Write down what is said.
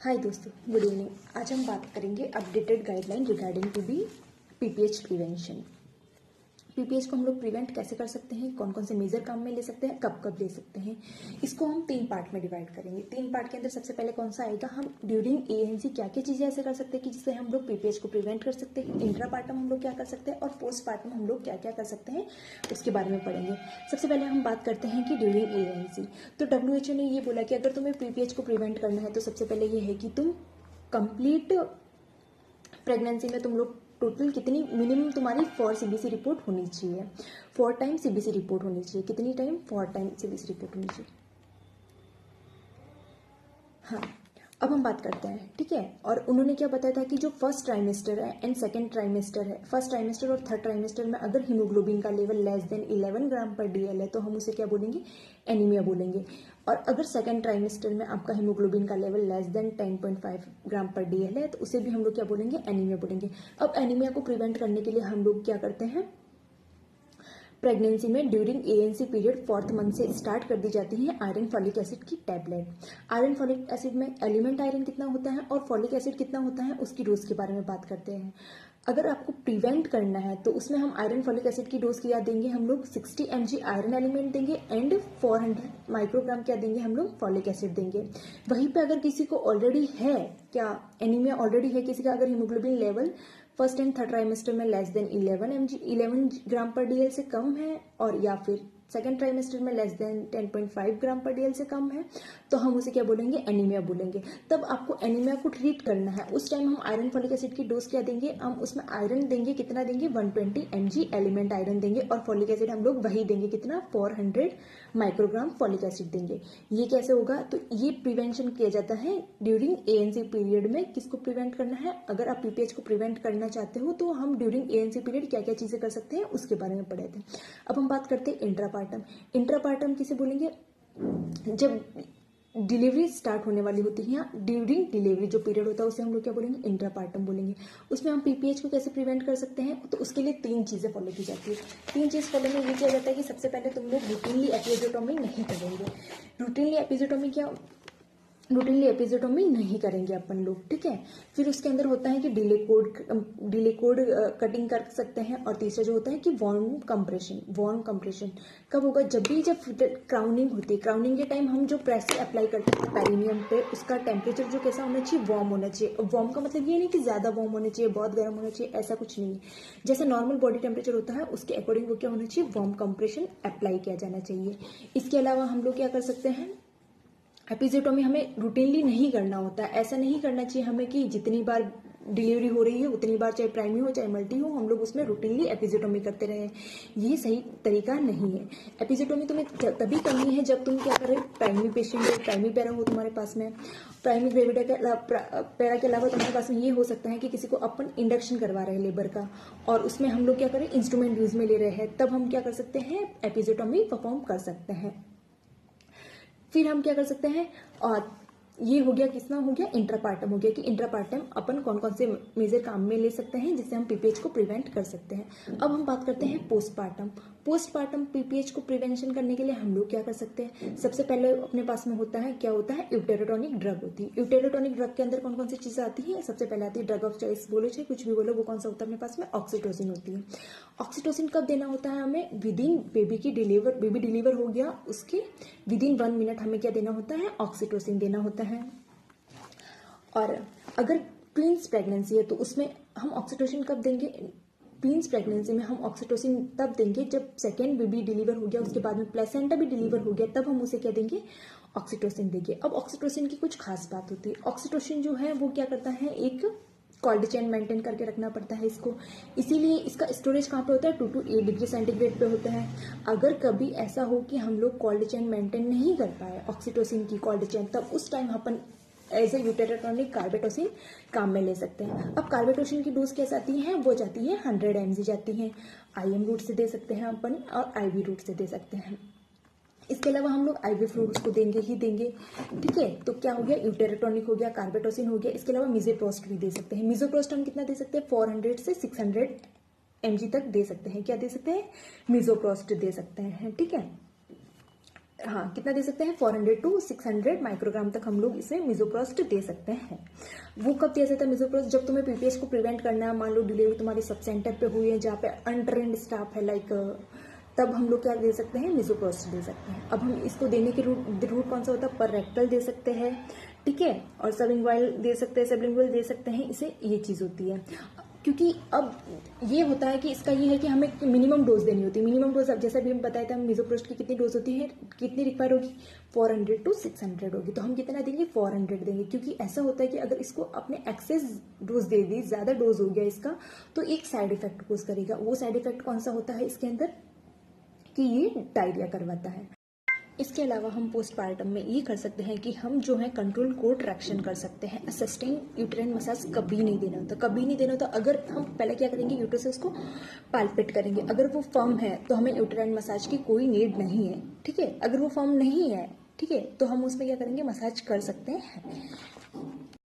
हाय दोस्तों, good evening. आज हम बात करेंगे updated guideline regarding to be PPH prevention. PPH को हम लोग प्रिवेंट कैसे कर सकते हैं, कौन कौन से मेजर काम में ले सकते हैं, कब कब ले सकते हैं, इसको हम 3 पार्ट में डिवाइड करेंगे। 3 पार्ट के अंदर सबसे पहले कौन सा आएगा, हम ड्यूरिंग एएनसी क्या क्या चीजें ऐसे कर सकते हैं कि जिससे हम लोग पीपीएच को प्रिवेंट कर सकते हैं। इंट्रा पार्टम हम लोग क्या कर सकते हैं और पोस्ट पार्टम हम लोग क्या क्या कर सकते हैं, उसके बारे में पढ़ेंगे। सबसे पहले हम बात करते हैं कि ड्यूरिंग एएनसी तो WHO ने ये बोला कि अगर तुम्हें पीपीएच को प्रिवेंट करना है तो सबसे पहले ये है कि तुम कंप्लीट प्रेगनेंसी में तुम लोग टोटल कितनी मिनिमम तुम्हारी 4 सीबीसी रिपोर्ट होनी चाहिए, 4 टाइम सीबीसी रिपोर्ट होनी चाहिए। कितनी टाइम? 4 टाइम सीबीसी रिपोर्ट होनी चाहिए। हाँ, अब हम बात करते हैं, ठीक है। और उन्होंने क्या बताया था कि जो फर्स्ट ट्राइमेस्टर है एंड सेकंड ट्राइमेस्टर है, फर्स्ट ट्राइमेस्टर और थर्ड ट्राइमेस्टर में अगर हीमोग्लोबिन का लेवल लेस देन 11 ग्राम पर डीएल है तो हम उसे क्या बोलेंगे, एनीमिया बोलेंगे। और अगर सेकंड ट्राइमेस्टर में आपका हीमोग्लोबिन का लेवल लेस देन 10.5 ग्राम पर डीएल है तो उसे भी हम लोग क्या बोलेंगे, एनीमिया बोलेंगे। अब एनीमिया को प्रिवेंट करने के लिए हम लोग क्या करते हैं, प्रेगनेंसी में during ANC period 4th month से स्टार्ट कर दी जाती है आयरन फॉलिक एसिड की टैबलेट। आयरन फॉलिक एसिड में एलिमेंट आयरन कितना होता है और फॉलिक एसिड कितना होता है, उसकी डोज के बारे में बात करते हैं। अगर आपको प्रिवेंट करना है तो उसमें हम आयरन फॉलिक एसिड की डोज क्या देंगे, हम लोग 60 mg आयरन एलिमेंट देंगे एंड 400 माइक्रोग्राम क्या देंगे, हम लोग फॉलिक एसिड देंगे। वहीं पे अगर किसी को ऑलरेडी है क्या, एनीमिया ऑलरेडी है किसी का, अगर haemoglobin level first and third trimester में लेस देन 11 ग्राम पर डीएल से कम है और या फिर सेकेंड ट्राइमेस्टर में लेस देन 10.5 ग्राम पर डीएल से कम है तो हम उसे क्या बोलेंगे, एनीमिया बोलेंगे। तब आपको एनीमिया को ट्रीट करना है, उस टाइम हम आयरन फॉलिक एसिड की डोज क्या देंगे, हम उसमें आयरन देंगे, कितना देंगे, 120 mg एलिमेंट आयरन देंगे और फॉलिक एसिड हम लोग वही देंगे, कितना, 400 माइक्रोग्राम फॉलिक एसिड देंगे। ये कैसे होगा, तो ये प्रिवेंशन किया जाता है ड्यूरिंग एएनसी पीरियड में। किसको प्रिवेंट करना है, अगर आप पीपीएच को प्रिवेंट करना चाहते हो तो हम ड्यूरिंग एएनसी पीरियड क्या क्या चीजें कर सकते हैं उसके बारे में पढ़े थे। अब हम बात करते हैं इंट्रापार्टम। इंट्रापार्टम किसे बोलेंगे, जब डिलीवरी स्टार्ट होने वाली होती है या ड्यूरिंग डिलीवरी जो पीरियड होता है उसे हम लोग क्या बोलेंगे, इंट्रापार्टम बोलेंगे। उसमें हम पीपीएच को कैसे प्रिवेंट कर सकते हैं, तो उसके लिए 3 चीजें फॉलो की जाती है। 3 चीज फॉलो में ये किया जाता है कि सबसे पहले तुम लोग रूटीनली एपिजोटोमी नहीं करेंगे। रूटीनली एपिजोटोमी नहीं करेंगे अपन लोग, ठीक है। फिर उसके अंदर होता है कि डिले कोड कटिंग कर सकते हैं। और तीसरा जो होता है कि वार्म कंप्रेशन कब होगा, जब क्राउनिंग होती है। क्राउनिंग के टाइम हम जो प्रेशर अप्लाई करते हैं पेरिनियम पे, उसका टेम्परेचर जो कैसा होना चाहिए, वार्म होना चाहिए। वार्म का मतलब ये नहीं कि ज्यादा वार्म होना चाहिए, बहुत गर्म होना चाहिए, ऐसा कुछ नहीं है। जैसा नॉर्मल बॉडी टेम्परेचर होता है उसके अकॉर्डिंग वो क्या होना चाहिए, वार्म कंप्रेशन अप्लाई किया जाना चाहिए। इसके अलावा हम लोग क्या कर सकते हैं, एपिजोटोमी हमें रूटीनली नहीं करना होता है। ऐसा नहीं करना चाहिए हमें कि जितनी बार डिलीवरी हो रही है उतनी बार, चाहे प्राइमरी हो चाहे मल्टी हो, हम लोग उसमें रूटीनली एपिजोटोमी करते रहे। ये सही तरीका नहीं है। एपिजोटोमी तुम्हें तभी करनी है जब तुम क्या कर रहे हो, प्राइमरी पेशेंट हो, प्राइमरी पैरा हो तुम्हारे पास में। प्राइमरी ग्रेविडा पैरा के अलावा तुम्हारे पास में ये हो सकता है कि किसी को अपन इंडक्शन करवा रहे हैं लेबर का और उसमें हम लोग क्या करें, इंस्ट्रूमेंट यूज में ले रहे हैं, तब हम क्या कर सकते हैं, एपिजोटोमी परफॉर्म कर सकते हैं। फिर हम क्या कर सकते हैं, और ये हो गया, किसना हो गया, इंट्रापार्टम हो गया कि इंट्रापार्टम अपन कौन कौन से मेजर काम में ले सकते हैं जिससे हम पीपीएच को प्रिवेंट कर सकते हैं। अब हम बात करते हैं पोस्टपार्टम पीपीएच को प्रिवेंशन करने के लिए हम लोग क्या कर सकते हैं। सबसे पहले अपने पास में होता है, क्या होता है, यूटेरोटोनिक ड्रग होती है। यूटेरोटोनिक ड्रग के अंदर कौन कौन सी चीजें आती है, सबसे पहले आती है ड्रग ऑफ चॉइस, बोलो चाहे कुछ भी बोलो, वो कौन सा होता है अपने पास में, ऑक्सीटोसिन होती है। ऑक्सीटोसिन कब देना होता है हमें, विदिन बेबी डिलीवर हो गया उसके विदिन 1 मिनट हमें क्या देना होता है, ऑक्सीटोसिन देना होता है। और अगर ट्विंस प्रेगनेंसी है तो उसमें हम ऑक्सीटोसिन कब देंगे, ट्विंस प्रेगनेंसी में हम ऑक्सीटोसिन तब देंगे जब सेकेंड बेबी डिलीवर हो गया, उसके बाद में प्लेसेंटा भी डिलीवर हो गया, तब हम उसे क्या देंगे, ऑक्सीटोसिन देंगे। अब ऑक्सीटोसिन की कुछ खास बात होती है। ऑक्सीटोसिन जो है वो क्या करता है, एक कोल्ड चेन मेंटेन करके रखना पड़ता है इसको, इसीलिए इसका स्टोरेज कहाँ पे होता है, 2 to 8 डिग्री सेंटीग्रेड पे होता है। अगर कभी ऐसा हो कि हम लोग कोल्ड चेन मेंटेन नहीं कर पाए ऑक्सीटोसिन की कोल्ड चेन, तब उस टाइम अपन एज ए यूटेरोटोनिक कार्बेटोसिन काम में ले सकते हैं। अब कार्बेटोसिन की डोज कैसे आती है, वो जाती है 100 mg जाती है। IM रूट से दे सकते हैं अपन और IV रूट से दे सकते हैं। इसके अलावा हम लोग IV फ्लूइड्स को देंगे ही देंगे, ठीक है। तो क्या हो गया, यूटेरोटोनिक हो गया, कार्बेटोसिन हो गया। इसके अलावा मिजोप्रोस्ट भी दे सकते हैं। मिजोप्रोस्ट हम कितना दे सकते हैं, 400 से 600 mg तक दे सकते हैं। क्या दे सकते हैं, मिजोप्रोस्ट दे सकते हैं, ठीक है। हाँ कितना दे सकते हैं, 400 to 600 माइक्रोग्राम तक हम लोग इसमें मिसोप्रोस्ट दे सकते हैं। वो कब दिया जाता है मिसोप्रोस्ट, जब तुम्हें पीपीएस को प्रिवेंट करना है, मान लो डिलीवरी तुम्हारे सब सेंटर पे हुई है जहाँ पे अनट्रेंड स्टाफ है लाइक, तब हम लोग क्या दे सकते हैं, मिसोप्रोस्ट दे सकते हैं। अब हम इसको देने के रूट कौन सा होता है, पर रेक्टल दे सकते हैं, ठीक है, और सबलिंगुअल दे सकते हैं, सबलिंगुअल दे सकते हैं, इसे ये चीज होती है। क्योंकि अब ये होता है कि इसका ये है कि हमें मिनिमम डोज देनी होती है। मिनिमम डोज अब जैसा भी हम बताया था, मिसोप्रोस्ट की कितनी डोज होती है, कितनी रिक्वायर होगी, 400 to 600 होगी। तो हम कितना देंगे, 400 देंगे, क्योंकि ऐसा होता है कि अगर इसको अपने एक्सेस डोज दे दी, ज्यादा डोज हो गया इसका, तो एक साइड इफेक्ट कोज करेगा। वो साइड इफेक्ट कौन सा होता है इसके अंदर, कि ये डायरिया करवाता है। इसके अलावा हम पोस्टपार्टम में ये कर सकते हैं कि हम जो है कंट्रोल कोड ट्रैक्शन कर सकते हैं। सस्टेन यूटेराइन मसाज कभी नहीं देना होता, कभी नहीं देना होता। अगर हम पहले क्या करेंगे, यूट्रस को पाल्पेट करेंगे, अगर वो फर्म है तो हमें यूटेराइन मसाज की कोई नीड नहीं है, ठीक है। अगर वो फर्म नहीं है, ठीक है, तो हम उसमें क्या करेंगे, मसाज कर सकते हैं।